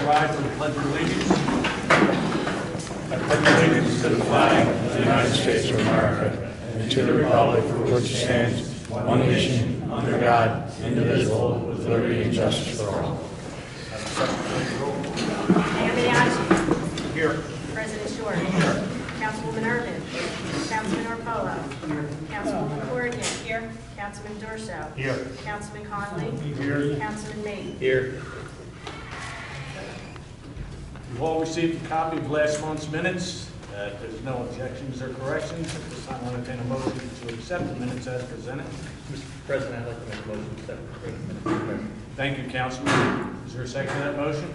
rise to the Pledge of Allegiance. I pledge allegiance to the flag of the United States of America and to the republic for which it stands, one nation, under God, indivisible, with liberty and justice for all. Mayor Biaggi. Here. President Short. Here. Councilwoman Urban. Councilman Orpolo. Here. Councilwoman Corrigan. Here. Councilman Durso. Here. Councilman Conley. Here. Councilman Meade. Here. You've all received a copy of last month's minutes. If there's no objections or corrections, at this time I'll entertain a motion to accept the minutes as presented. Mr. President, I'd like to make a motion to accept the minutes. Thank you, Councilman. Is there a second to that motion?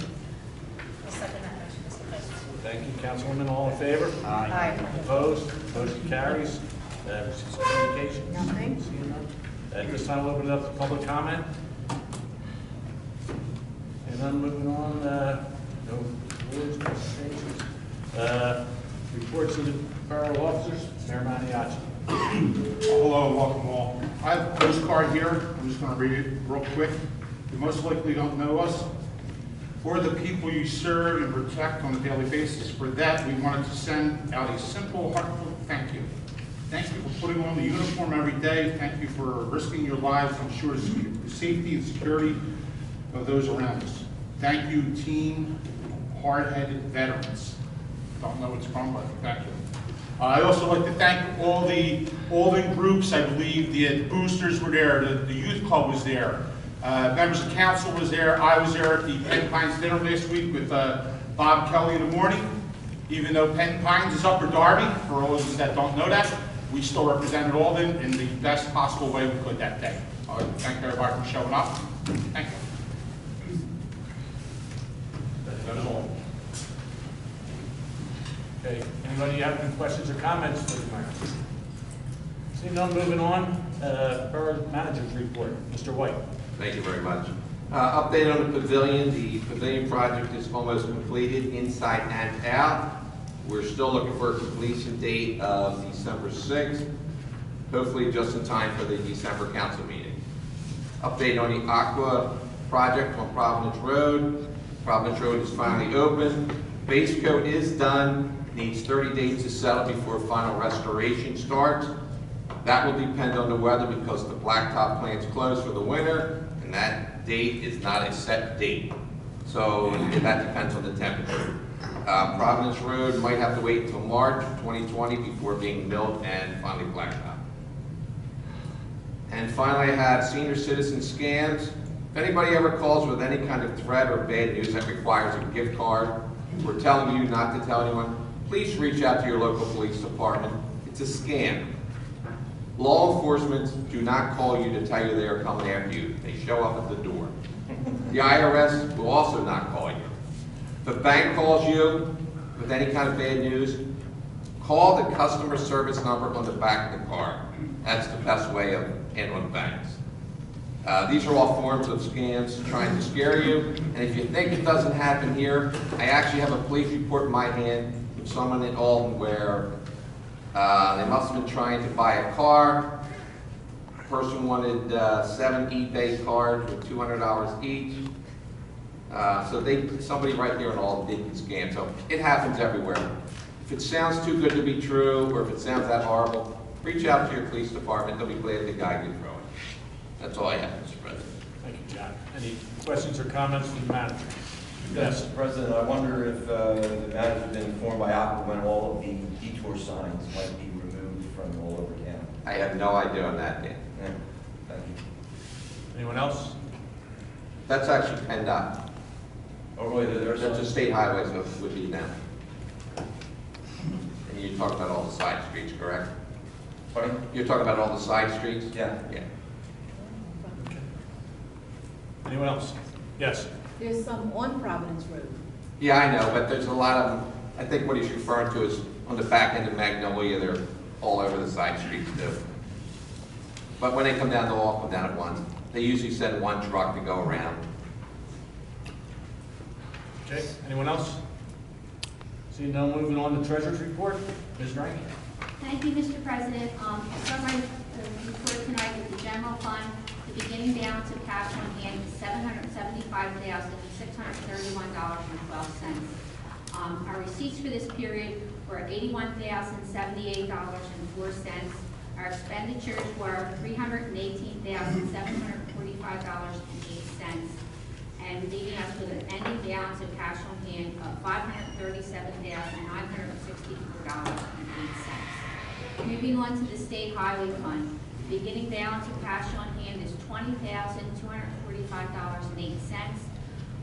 I'll second that motion, Mr. President. Thank you, Councilwoman. All in favor? Aye. Opposed? Motion carries. Communications? Nothing. Seeing none. At this time, we'll open it up to public comment. And then moving on, no words, presentations. Reports of the borough officers, Mayor Maniaci. Hello and welcome all. I have a postcard here. I'm just going to read it real quick. You most likely don't know us. For the people you serve and protect on a daily basis, for that we wanted to send out a simple, heartfelt thank you. Thank you for putting on the uniform every day. Thank you for risking your lives to ensure the safety and security of those around us. Thank you, team hard-headed veterans. Don't know what's from, but thank you. I'd also like to thank all the Alden groups. I believe the boosters were there, the youth club was there, members of council was there. I was there at the Penn Pines dinner last week with Bob Kelly in the morning. Even though Penn Pines is Upper Darby, for all of you that don't know that, we still represented Alden in the best possible way we could that day. I would thank everybody for showing up. Thank you. Okay, anybody have any questions or comments for the mayor? Seeing none, moving on, borough manager's report. Mr. White. Thank you very much. Update on the pavilion. The pavilion project is almost completed inside and out. We're still looking for a completion date of December 6th, hopefully just in time for the December council meeting. Update on the Aqua project on Providence Road. Providence Road is finally open. Base coat is done. Needs 30 days to settle before final restoration starts. That will depend on the weather because the blacktop plant's closed for the winter, and that date is not a set date. So that depends on the temperature. Providence Road might have to wait until March 2020 before being milled and finally blacktop. And finally, I have senior citizen scans. If anybody ever calls with any kind of threat or bad news that requires a gift card, we're telling you not to tell anyone, please reach out to your local police department. It's a scam. Law enforcement do not call you to tell you they are coming after you. They show up at the door. The IRS will also not call you. If a bank calls you with any kind of bad news, call the customer service number on the back of the card. That's the best way of handling banks. These are all forms of scams trying to scare you. And if you think it doesn't happen here, I actually have a police report in my hand from someone in Alton where they must have been trying to buy a car. The person wanted 7 eBay cards with $200 each. So somebody right there in Alton did the scam. So it happens everywhere. If it sounds too good to be true, or if it sounds that horrible, reach out to your police department. They'll be glad to guide you through it. That's all I have, Mr. President. Thank you, John. Any questions or comments from the manager? Yes. Mr. President, I wonder if the manager has been informed by Apple when all of the detour signs might be removed from all over town. I have no idea on that, Dan. Yeah. Thank you. Anyone else? That's actually PennDOT. Oh, really? There's That's a state highway, so it would be now. And you're talking about all the side streets, correct? Pardon? You're talking about all the side streets? Yeah. Yeah. Anyone else? Yes. There's some on Providence Road. Yeah, I know, but there's a lot of them. I think what he's referring to is on the back end of Magnolia, they're all over the side streets too. But when they come down, they'll all come down at once. They usually send one truck to go around. Okay, anyone else? Seeing none, moving on to Treasurer's Report. Ms. Rankin. Thank you, Mr. President. Summary report tonight with the general fund. The beginning balance of cash on hand is $775,631.12. Our receipts for this period were $81,078.04. Our expenditures were $318,745.08, and leaving us with an ending balance of cash on hand of $537,964.08. Moving on to the State Highway Fund. The beginning balance of cash on hand is $20,245.08.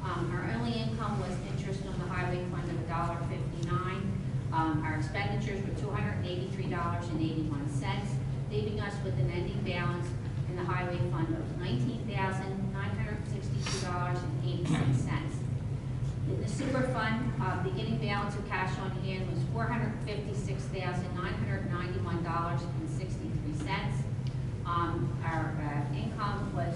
Our only income was interest on the highway fund of $1.59. Our expenditures were $283.81, leaving us with an ending balance in the highway fund of $19,962.86. In the sewer fund, beginning balance of cash on hand was $456,991.63. Our income was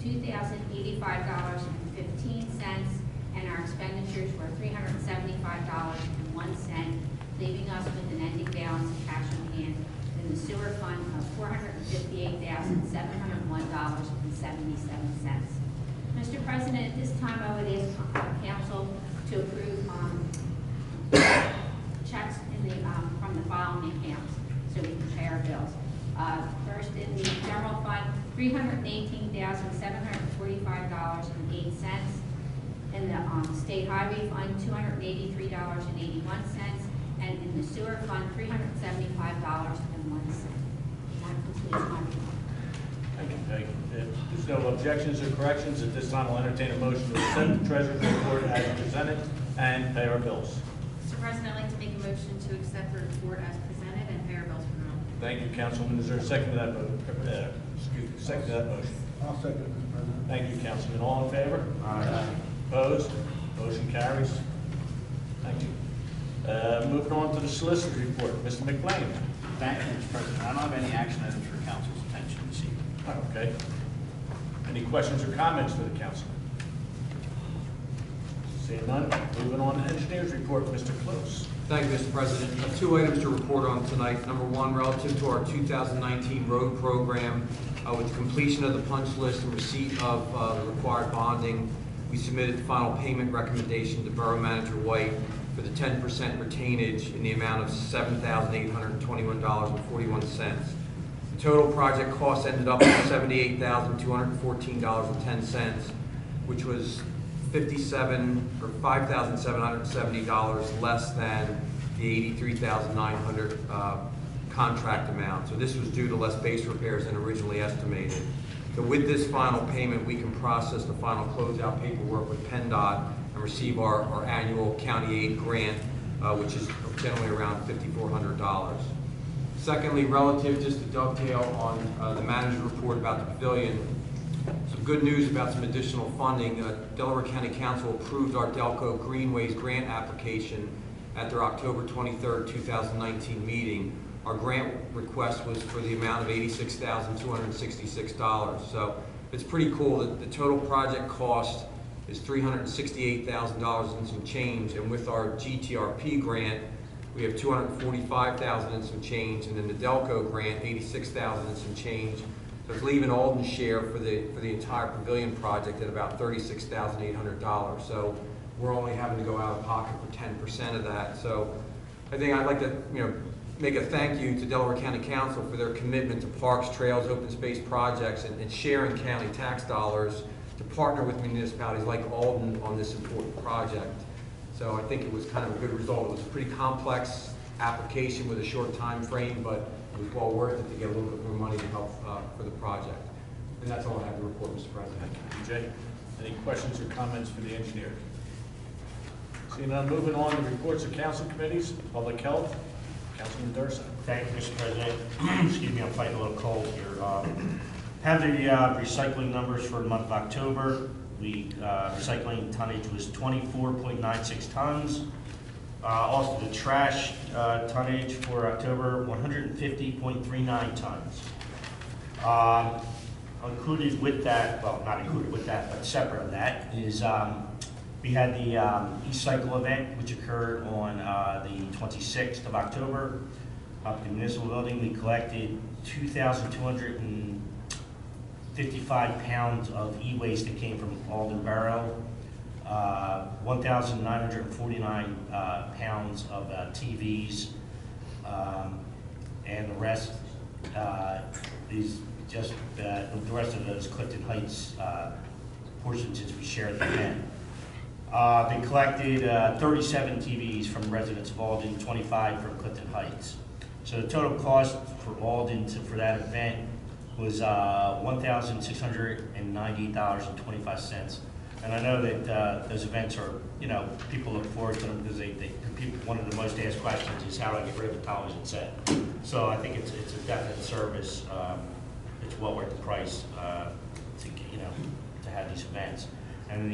$2,085.15, and our expenditures were $375.01, leaving us with an ending balance of cash on hand in the sewer fund of $458,701.77. Mr. President, at this time, I would ask council to approve checks in the, from the following accounts so we can pay our bills. First, in the general fund, $318,745.08. In the state highway fund, $283.81. And in the sewer fund, $375.01. That completes my report. Thank you, Peggy. If there's no objections or corrections, at this time I'll entertain a motion to accept the treasurer's report as presented and pay our bills. Mr. President, I'd like to make a motion to accept the report as presented and pay our bills for the month. Thank you, Councilman. Is there a second to that second to that motion? I'll second it, Mr. President. Thank you, Councilman. All in favor? Aye. Opposed? Motion carries. Thank you. Moving on to the solicitor's report. Mr. McLean. Thank you, Mr. President. I don't have any action items for council's attention this evening. Okay. Any questions or comments for the council? Seeing none, moving on to engineer's report. Mr. Close. Thank you, Mr. President. I have two items to report on tonight. Number one, relative to our 2019 road program, with the completion of the punch list and receipt of the required bonding, we submitted the final payment recommendation to Borough Manager White for the 10% retainage in the amount of $7,821.41. The total project cost ended up at $78,214.10, which was $5,770 less than the $83,900 contract amount. So this was due to less base repairs than originally estimated. So with this final payment, we can process the final closeout paperwork with PennDOT and receive our annual county aid grant, which is generally around $5,400. Secondly, relative just to dovetail on the manager's report about the pavilion, some good news about some additional funding. Delaware County Council approved our Delco Greenways grant application at their October 23rd, 2019 meeting. Our grant request was for the amount of $86,266. So it's pretty cool that the total project cost is $368,000 and some change, and with our GTRP grant, we have $245,000 and some change, and then the Delco grant, $86,000 and some change. So it's leaving Alden's share for the entire pavilion project at about $36,800. So we're only having to go out of pocket for 10% of that. So I think I'd like to, make a thank you to Delaware County Council for their commitment to parks, trails, open space projects, and sharing county tax dollars to partner with municipalities like Alden on this important project. So I think it was kind of a good result. It was a pretty complex application with a short time frame, but it was well worth it to get a little bit more money to help for the project. And that's all I have to report, Mr. President. Thank you, Jay. Any questions or comments for the engineer? Seeing none, moving on to reports of council committees, public health. Councilman Durso. Thank you, Mr. President. Excuse me, I'm fighting a little cold here. Have the recycling numbers for the month of October. Recycling tonnage was 24.96 tons. Also, the trash tonnage for October, 150.39 tons. Included with that, well, not included with that, but separate of that, is we had the e-cycle event, which occurred on the 26th of October up at the municipal building. We collected 2,250 55 pounds of e-waste that came from Alden Borough, 1,949 pounds of TVs, and the rest is just, the rest of those Clifton Heights portion since we share the event. They collected 37 TVs from residents of Alden, 25 from Clifton Heights. So the total cost for Alden for that event was $1,690.25. And I know that those events are, people look forward to them because one of the most asked questions is how do I get rid of the television set? So I think it's a definite service. It's well worth the price to have these events. And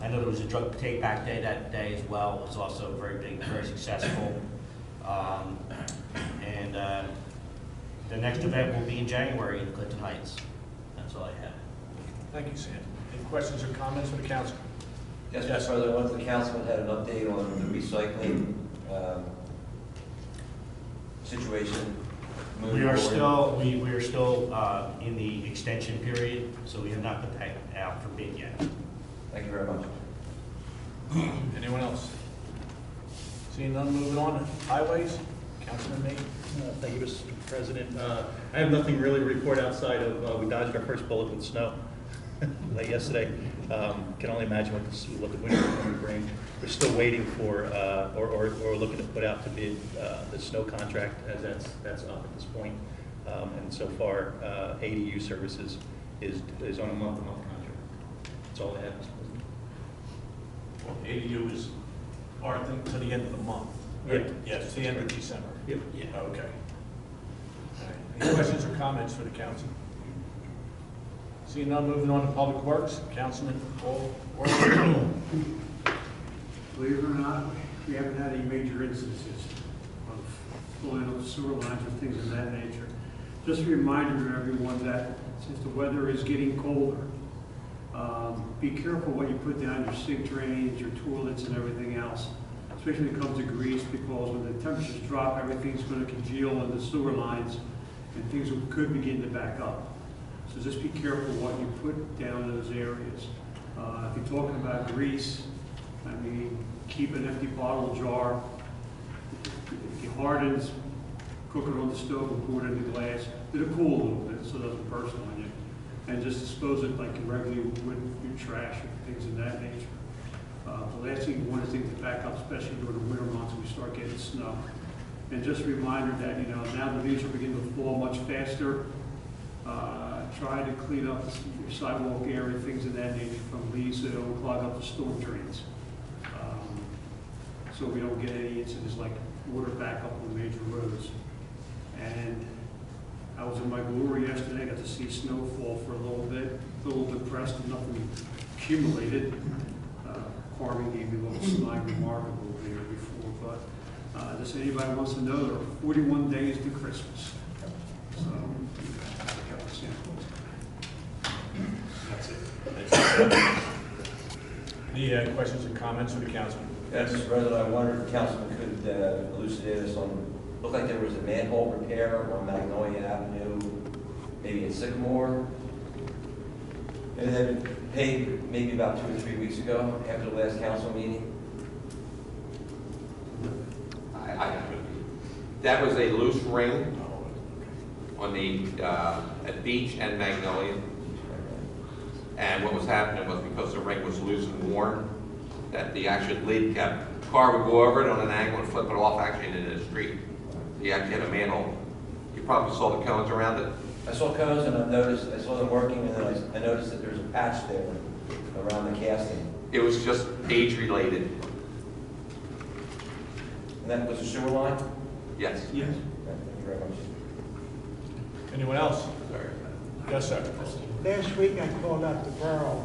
I know there was a drug take back day that day as well. It was also very big, very successful. And the next event will be in January in Clifton Heights. That's all I have. Thank you, Sam. Any questions or comments from the council? Yes, Mr. President, once the council had an update on the recycling situation. We are still in the extension period, so we have not put that out for bid yet. Thank you very much. Anyone else? Seeing none, moving on. Highways, Councilman May. Thank you, Mr. President. I have nothing really to report outside of we dodged our first bullet with snow late yesterday. Can only imagine what the winter is going to bring. We're still waiting for or looking to put out to bid the snow contract as that's up at this point. And so far, ADU services is on a month-to-month contract. That's all I have, Mr. President. Well, ADU is our thing to the end of the month. Right? Yeah. Yes, to the end of December. Yep. Yeah. Okay. All right. Any questions or comments for the council? Seeing none, moving on to Public Works, Councilman Paul. Believe it or not, we haven't had any major instances of pulling up sewer lines or things of that nature. Just a reminder to everyone that since the weather is getting colder, be careful what you put down your sink drains, your toilets, and everything else, especially when it comes to grease, because when the temperatures drop, everything's going to congeal in the sewer lines, and things could begin to back up. So just be careful what you put down in those areas. If you're talking about grease, I mean, keep an empty bottle jar. If it hardens, cook it on the stove and pour it in the glass. It'll cool a little bit so it doesn't burst on you. And just dispose it like you regularly would your trash or things of that nature. The last thing you want is things to back up, especially during the winter months when we start getting snow. And just a reminder that, now the leaves are beginning to fall much faster. Try to clean up your sidewalk area, things of that nature from leaves so they don't clog up the storm drains. So we don't get any incidents like water backup on major roads. And I was in my glory yesterday, got to see snow fall for a little bit, a little depressed, nothing accumulated. Carmen gave me a little snide remark over there before, but just anybody wants to know, there are 41 days to Christmas. So, That's it. Any questions or comments from the council? Yes, Mr. President, I wondered if the councilman could elucidate us on, looked like there was a manhole repair on Magnolia Avenue, maybe at Sycamore. And it had been paid maybe about 2 or 3 weeks ago after the last council meeting. That was a loose ring on the at Beach and Magnolia. And what was happening was because the ring was loose and worn, that the actual lid kept, car would go over it on an angle and flip it off actually into the street. You actually had a manhole. You probably saw the cones around it. I saw cones and I saw them working, and then I noticed that there's a patch there around the casting. It was just age related. And that was a sewer line? Yes. yes. Okay, thank you very much. Anyone else? Yes, sir. Last week I called up the borough.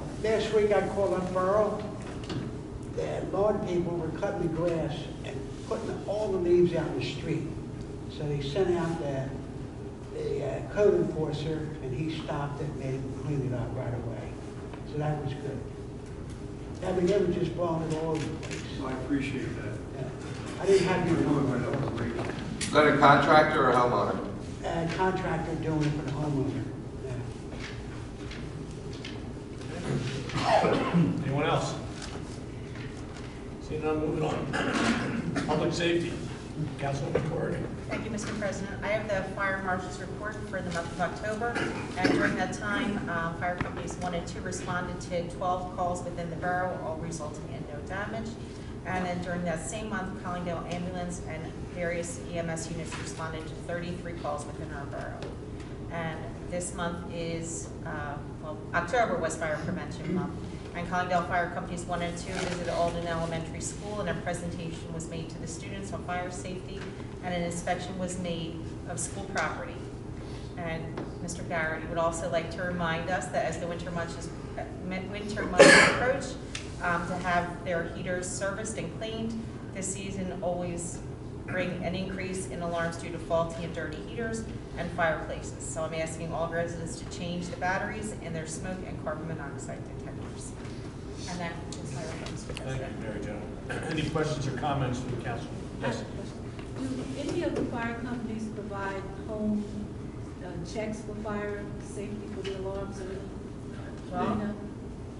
The lawn people were cutting the grass and putting all the leaves out in the street. So they sent out the code enforcer, and he stopped it and made him clean it up right away. So that was good. I mean, they were just blowing it all over the place. I appreciate that. Yeah. I didn't have your number. That was great. Is that a contractor or a homeowner? Contractor doing it for the homeowner. Yeah. Anyone else? Seeing none, moving on. Public safety, Councilwoman Corrigan. Thank you, Mr. President. I have the fire marshal's report for the month of October. And during that time, fire companies 1 and 2 responded to 12 calls within the borough, all resulting in no damage. And then during that same month, Collingdale Ambulance and various EMS units responded to 33 calls within our borough. And this month is, October was Fire Prevention Month. And Collingdale Fire Companies 1 and 2 visited Alden Elementary School, and a presentation was made to the students on fire safety, and an inspection was made of school property. And Mr. Garrity would also like to remind us that as the winter months approach, to have their heaters serviced and cleaned. This season always bring an increase in alarms due to faulty and dirty heaters and fireplaces. So I'm asking all residents to change the batteries in their smoke and carbon monoxide detectors. And that is my report, Mr. Thank President. you, Mary Jo. Any questions or comments from the council? Yes. Do any of the fire companies provide home checks for fire safety for the alarms? Well,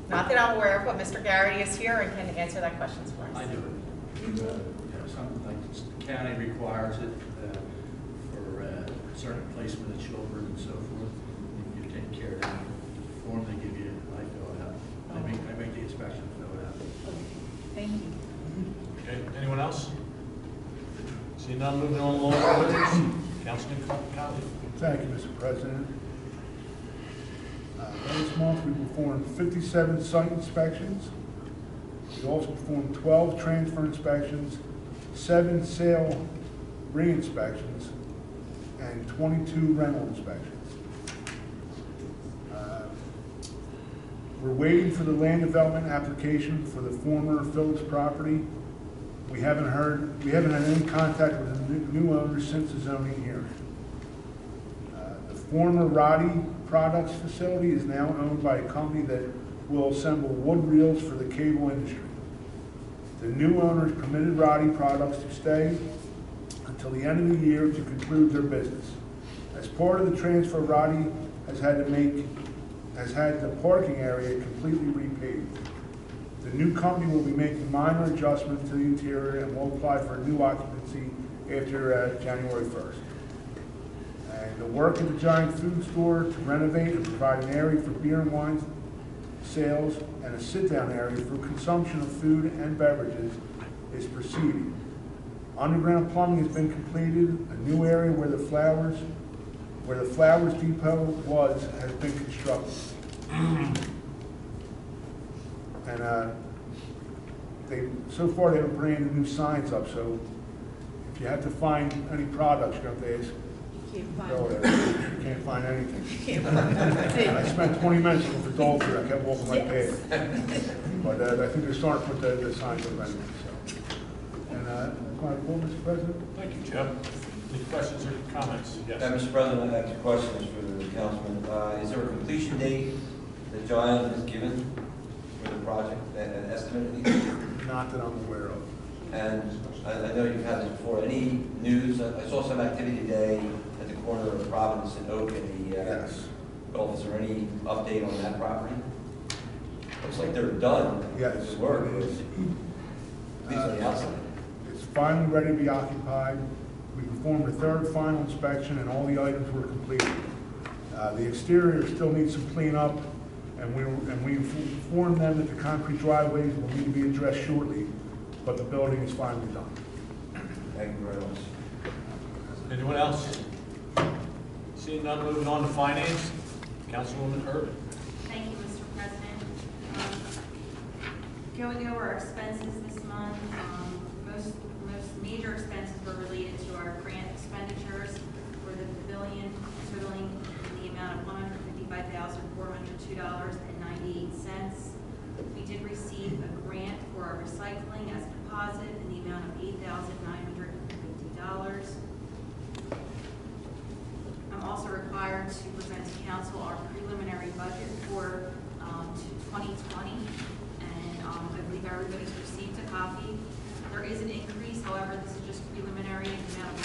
not that I'm aware of, but Mr. Garrity is here and can answer that question for us. I do it. Something like the county requires it for certain placement of children and so forth. You take care of that. Form they give you, I fill it out. I make the inspection, fill it out. Okay, thank you. Okay, anyone else? Seeing none, moving on along with it. Councilman Conley. Thank you, Mr. President. Last month, we performed 57 site inspections. We also performed 12 transfer inspections, 7 sale re-inspections, and 22 rental inspections. We're waiting for the land development application for the former Phillips property. We haven't had any contact with the new owners since the zoning hearing. The former Roddy Products facility is now owned by a company that will assemble wood reels for the cable industry. The new owners permitted Roddy Products to stay until the end of the year to conclude their business. As part of the transfer, Roddy has had the parking area completely repaved. The new company will be making minor adjustments to the interior and will apply for a new occupancy after January 1st. And the work at the Giant Food Store to renovate and provide an area for beer and wine sales and a sit-down area for consumption of food and beverages is proceeding. Underground plumbing has been completed. A new area where the Flowers Depot was has been constructed. And so far they have brand new signs up, so if you have to find any products, you're going to have to ask. You can't find anything. I spent 20 minutes looking for dog food. I kept walking my path. But I think they're starting to put the signs up anyway. So. And that's my report, Mr. President. Thank you, Joe. Any questions or comments? Yes. Mr. President, I have 2 questions for the councilman. Is there a completion date that John has given for the project, an estimate at least? Not that I'm aware of. And I know you've had this before. Any news? I saw some activity today at the corner of Providence and Oak in the Yes. Gulf. Is there any update on that property? Looks like they're done. Yes. The work is, at least on the outside. It's finally ready to be occupied. We performed a 3rd final inspection and all the items were completed. The exterior still needs some cleanup, and we informed them that the concrete driveways will need to be addressed shortly, but the building is finally done. Thank you very much. Anyone else? Seeing none, moving on to finance. Councilwoman Urban. Thank you, Mr. President. Going over our expenses this month, most major expenses were related to our grant expenditures for the pavilion, totaling the amount of $155,402.98. We did receive a grant for our recycling as deposit in the amount of $8,950. I'm also required to present to council our preliminary budget for 2020, and I believe everybody's received a copy. There is an increase, however, this is just preliminary in the amount of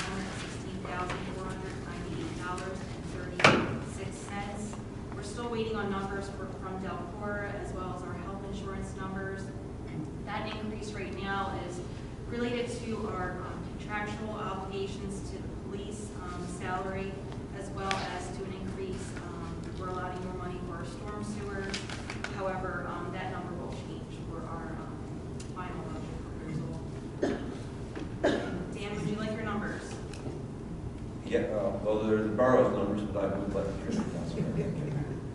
$116,498.36. we're still waiting on numbers from Delcora as well as our health insurance numbers. That increase right now is related to our contractual obligations to the police salary, as well as to an increase. We're allotting more money for our storm sewers. However, that number will change for our final budget proposal. Dan, would you like your numbers? Yeah, well, they're the borough's numbers, but I would like to hear from Councilman.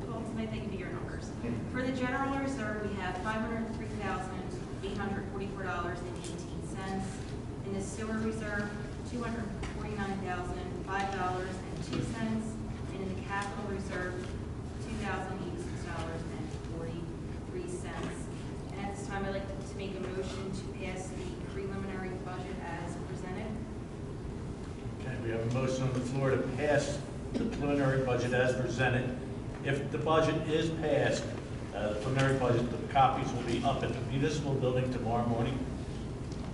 Well, tonight they can be your numbers. For the general reserve, we have $503,844.18. In the sewer reserve, $249,005.02. And in the capital reserve, $2,086.43. And at this time, I'd like to make a motion to pass the preliminary budget as presented. Okay, we have a motion on the floor to pass the preliminary budget as presented. If the budget is passed, the preliminary budget, the copies will be up at the municipal building tomorrow morning.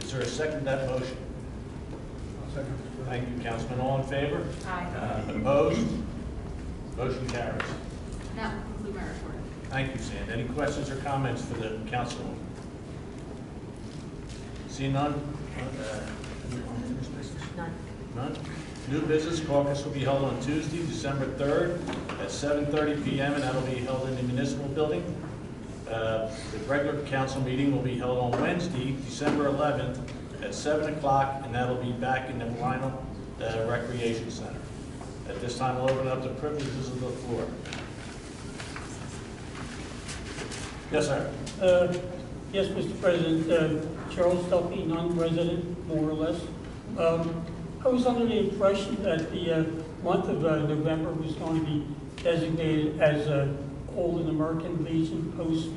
Is there a second to that motion? Second. Thank you, Councilman. All in favor? Aye. Opposed? Motion carries. That will conclude my report. Thank you, Sand. Any questions or comments for the councilwoman? See none? None. None? New business caucus will be held on Tuesday, December 3rd at 7:30 p.m. and that'll be held in the municipal building. The regular council meeting will be held on Wednesday, December 11th at 7 o'clock and that'll be back in the Lionel Recreation Center. At this time, we'll open up the privileges of the floor. Yes, sir. Yes, Mr. President. Charles Duffy, non-resident, more or less. I was under the impression that the month of November was going to be designated as Old and American Legion Post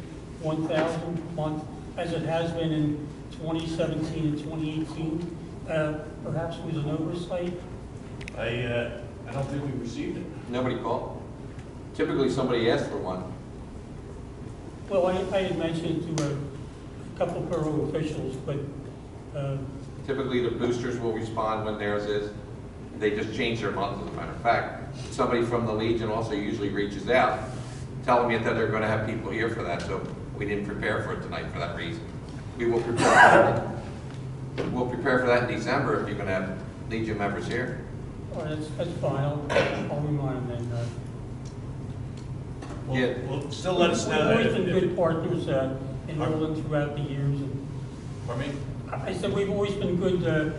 1000 month, as it has been in 2017 and 2018. Perhaps it was an oversight. I don't think we received it. Nobody called? Typically, somebody asked for one. Well, I had mentioned it to a couple of borough officials, but Typically, the boosters will respond when theirs is. They just change their month, as a matter of fact. Somebody from the Legion also usually reaches out, telling me that they're going to have people here for that, so we didn't prepare for it tonight for that reason. We will prepare for that. We'll prepare for that in December if you're going to have Legion members here. all right, that's fine. I'll remind them then. Well, still let us know We've that always if- been if- good partners in Orland throughout the years. Pardon me? I said we've always been good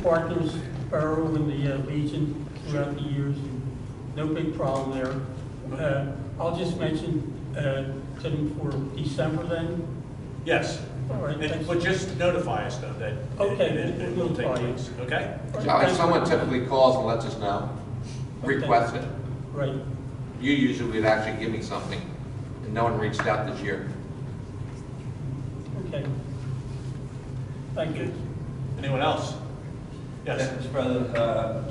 partners, Borough and the Legion throughout the years. No big problem there. I'll just mention to them for December then. Yes. All right. But just notify us though that Okay, it will take notify you. place, okay? Someone typically calls and lets us know, requests it. Right. You usually would actually give me something, and no one reached out this year. Okay. Thank you. Anyone else? Yes. Mr. President,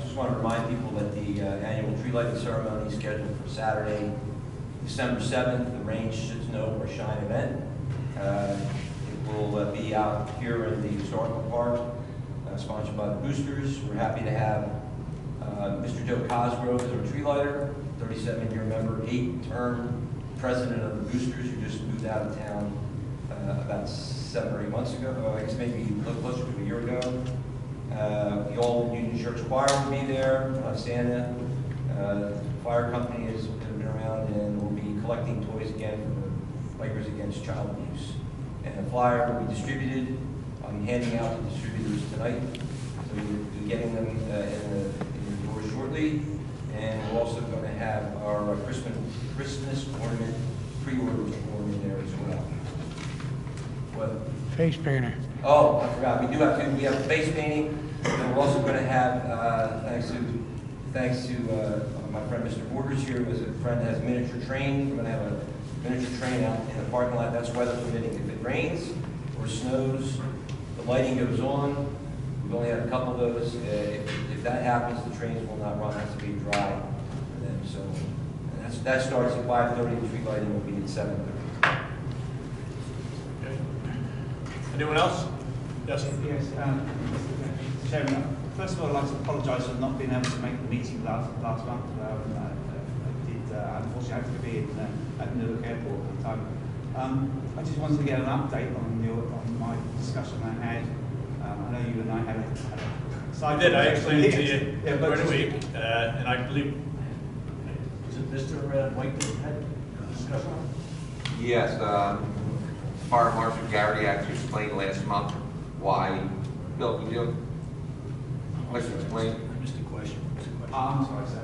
just want to remind people that the annual tree lighting ceremony is scheduled for Saturday, December 7th, the Rain, Snow, or Shine event. It will be out here in the historical park, sponsored by the Boosters. We're happy to have Mr. Joe Cosgrove as our tree lighter, 37-year member, 8-term president of the Boosters, who just moved out of town about 7 or 8 months ago, I guess maybe a little closer to a year ago. The Old Union Church Choir will be there, Santa. The fire company has been around and will be collecting toys again for the Bikers Against Child Abuse. And a flyer will be distributed. I'm handing out the distributors tonight. So we'll be getting them in the door shortly. And we're also going to have our Christmas ornament, pre-order form in there as well. What? Face painter. Oh, I forgot. We have face painting, and we're also going to have, thanks to my friend Mr. Borders here, who is a friend that has miniature train. We're going to have a miniature train out in the parking lot. That's weather permitting. If it rains or snows, the lighting goes on. We've only had a couple of those. If that happens, the trains will not run. It has to be dry for them. So that starts at 5:30. The tree lighting will be at 7:30. Anyone else? Yes. Yes, Mr. Chairman, first of all, I'd like to apologise for not being able to make the meeting last month. I did unfortunately I have to be at Newark Airport at the time. I just wanted to get an update on my discussion I had. I know you and I had a I did, I explained it to you Yeah, during the just- week, and I believe, was it Mr. White that had a discussion? Yes, Fire Marshal Garrity actually explained last month why, Bill, can you explain? I missed the question. I'm sorry, sir.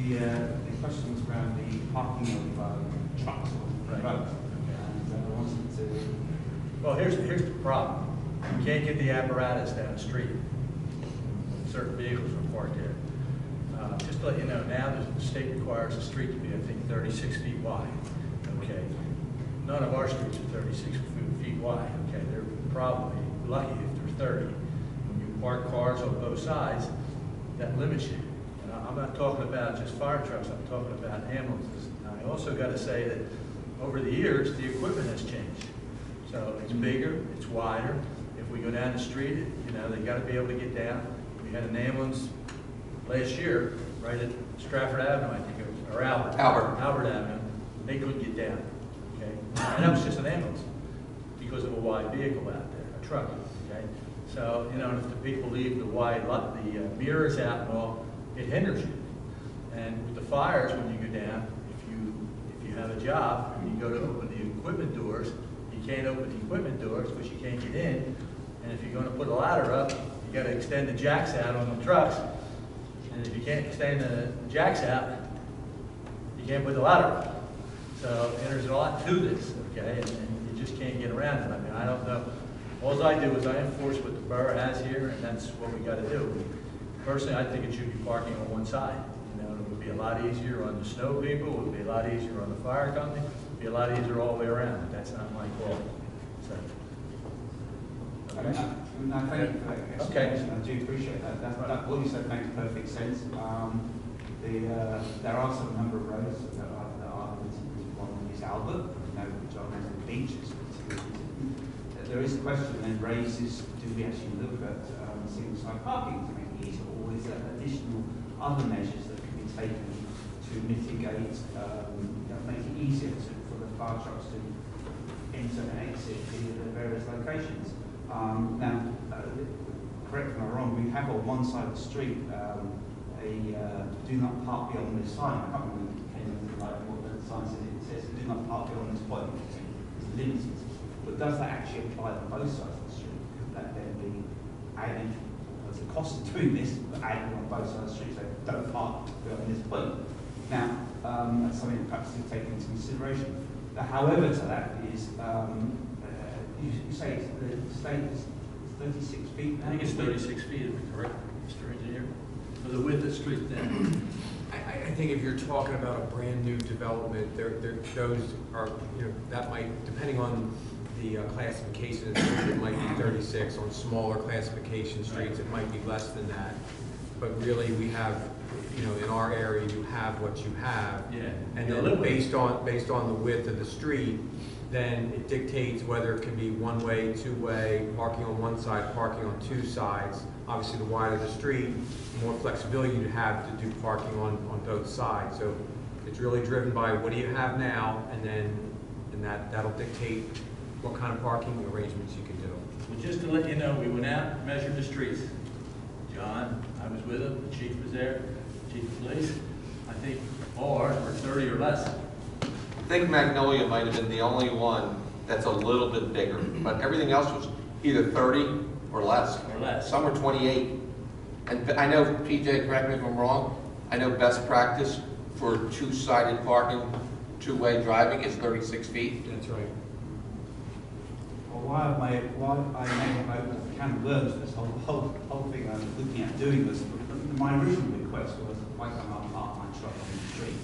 Yes, the question was around the parking of trucks on the road. And I wanted to... Well, here's the problem. You can't get the apparatus down the street. Certain vehicles are parked there. Just to let you know, now the state requires the street to be, I think, 36 feet wide. Okay. None of our streets are 36 feet wide. Okay. They're probably lucky if they're 30. When you park cars on both sides, that limits you. And I'm not talking about just fire trucks. I'm talking about ambulances. Now, I also got to say that over the years, the equipment has changed. So it's bigger, it's wider. If we go down the street, you know, they got to be able to get down. We had an ambulance last year, right at Stratford Avenue, I think it was, or Albert Avenue. They couldn't get down, okay? And that was just an ambulance because of a wide vehicle out there, a truck, okay? So, you know, if the people leave the the mirrors out and all, it hinders you. And with the fires, when you go down, if you have a job and you go to open the equipment doors, you can't open the equipment doors because you can't get in. And if you're going to put a ladder up, you got to extend the jacks out on the trucks. And if you can't extend the jacks out, you can't put the ladder up. So, and there's a lot to this, okay? And you just can't get around it. I mean, I don't know. All I do is I enforce what the borough has here, and that's what we got to do. Personally, I think it should be parking on one side. You know, it would be a lot easier on the snow people. It would be a lot easier on the fire company. It would be a lot easier all the way around. That's not my call. So. No, thank you for that explanation. I do appreciate that. That what you said makes perfect sense. There are some number of roads that are one is Albert, which are the beaches. There is a question then raises: do we actually look at single side parking to make it easier, or is there additional other measures that can be taken to mitigate, make it easier for the fire trucks to enter and exit the various locations? Now, correct me if I'm wrong, we have on one side of the street a do not park beyond this sign. I can't remember what the sign says. It says do not park beyond this point. It's limited. But does that actually apply on both sides of the street? Could that then be added as a cost of doing this, but added on both sides of the street, so don't park beyond this point? Now, that's something that perhaps to take into consideration. However, to that is, you say the state is 36 feet? I think it's 36 feet, is it correct, Mr. Engineer? For the width of the street then. I think if you're talking about a brand new development, those are, that might, depending on the classification, it might be 36. On smaller classification streets, it might be less than that. But really, we have, in our area, you have what you have. Yeah. And then based on the width of the street, then it dictates whether it can be one-way, two-way, parking on one side, parking on two sides. Obviously, the wider the street, the more flexibility you have to do parking on both sides. So it's really driven by what do you have now, and that'll dictate what kind of parking arrangements you can do. Well, just to let you know, we went out and measured the streets. John, I was with him, the chief was there, chief of police. I think all ours were 30 or less. I think Magnolia might have been the only one that's a little bit bigger, but everything else was either 30 or less. Some were 28. And I know, PJ, correct me if I'm wrong, I know best practice for two-sided parking, two-way driving is 36 feet. That's right. Well, why I made it open the can of worms, this whole thing I was looking at doing was, my original request was, why can't I park my truck on the street?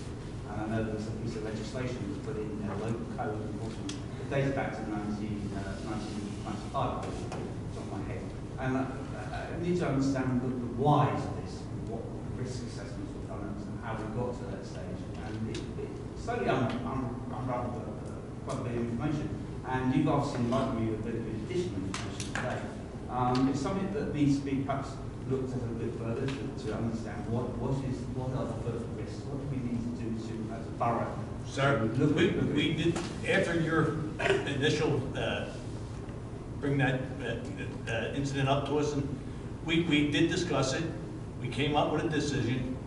And I know there's a piece of legislation that was put in local code enforcement. It dates back to 1995, off the top of my head. And I need to understand the whys of this, what risk assessments were done, and how we got to that stage. And it slowly unraveled quite a bit of information. And you've obviously provided me with a bit of additional information today. It's something that needs to be perhaps looked at a bit further to understand what are the further risks, what do we need to do to, as a borough? Sir, we did, after your initial, bring that incident up to us, and we did discuss it, we came up with a decision,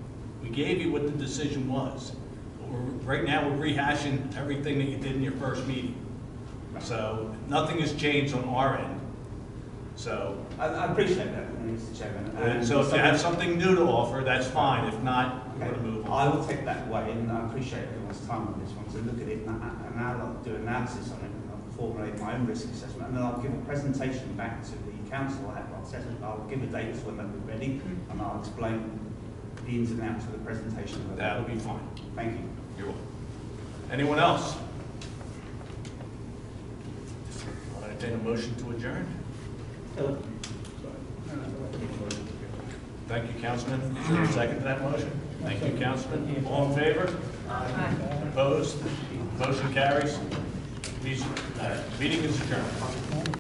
we gave you what the decision was. Right now, we're rehashing everything that you did in your first meeting. So, nothing has changed on our end. So, I appreciate that, Mr. Chairman. so if you have something new to offer, that's fine. If not, we're going to move on. I will take that away, and I appreciate everyone's time on this one to look at it and I'll do analysis on it, and I'll formulate my own risk assessment, and then I'll give a presentation back to the council. I'll give a date when that will be ready, and I'll explain the ins and outs of the presentation. That would be fine. Thank you. You're welcome. Anyone else? I'll entertain a motion to adjourn. Thank you, Councilman. Is there a second to that motion? Thank you, Councilman. All in favor? Opposed? Motion carries. Meeting is adjourned.